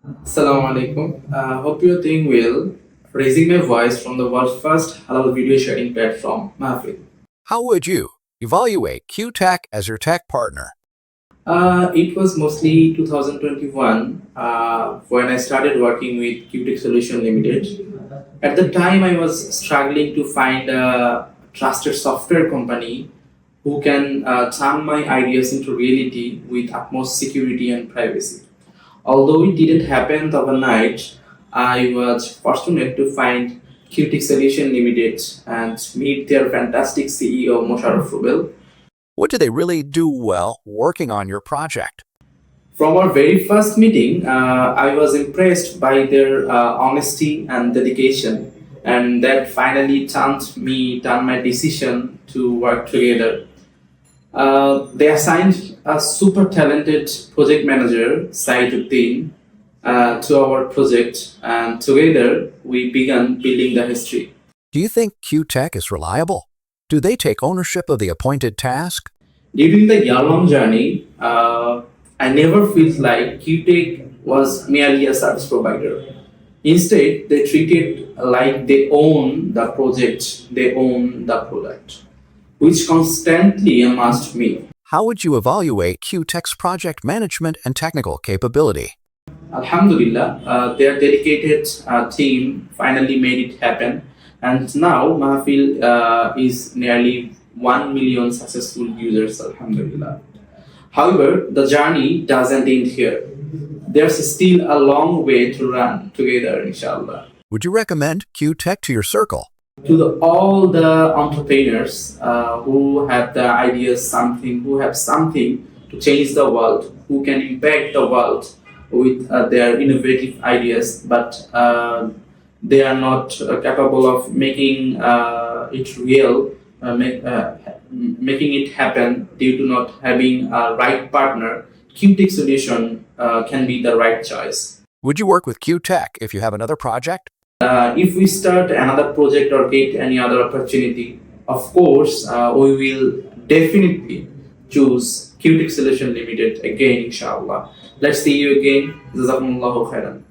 Assalamu alaikum. Hope you're doing well. Raising my voice from the world's first halal video sharing platform, Mahfil. How would you evaluate QTEC as your tech partner? It was mostly 2021 when I started working with QTEC Solution Limited. At the time, I was struggling to find a trusted software company who can turn my ideas into reality with utmost security and privacy. Although it didn't happen overnight, I was fortunate to find QTEC Solution Limited and meet their fantastic CEO, Mosharraf Rubel. What do they really do well working on your project? From our very first meeting, I was impressed by their honesty and dedication, and that finally turned my decision to work together. They assigned a super talented project manager, Saiduddin, to our project, and together we began building the history. Do you think QTEC is reliable? Do they take ownership of the appointed task? During the year-long journey, I never felt like QTEC was merely a service provider. Instead, they treated like they own the project, they own the product, which constantly amazed me. How would you evaluate QTEC's project management and technical capability? Alhamdulillah, their dedicated team finally made it happen, and now Mahfil is nearly 1 million successful users. Alhamdulillah. However, the journey doesn't end here. There's still a long way to run together, inshallah. Would you recommend QTEC to your circle? To all the entrepreneurs who have the ideas, who have something to change the world, who can impact the world with their innovative ideas, but they are not capable of making it real, making it happen due to not having a right partner. QTEC Solution can be the right choice. Would you work with QTEC if you have another project? If we start another project or get any other opportunity, of course, we will definitely choose QTEC Solution Limited again, inshallah. Let's see you again. Jazakumullahu khairan.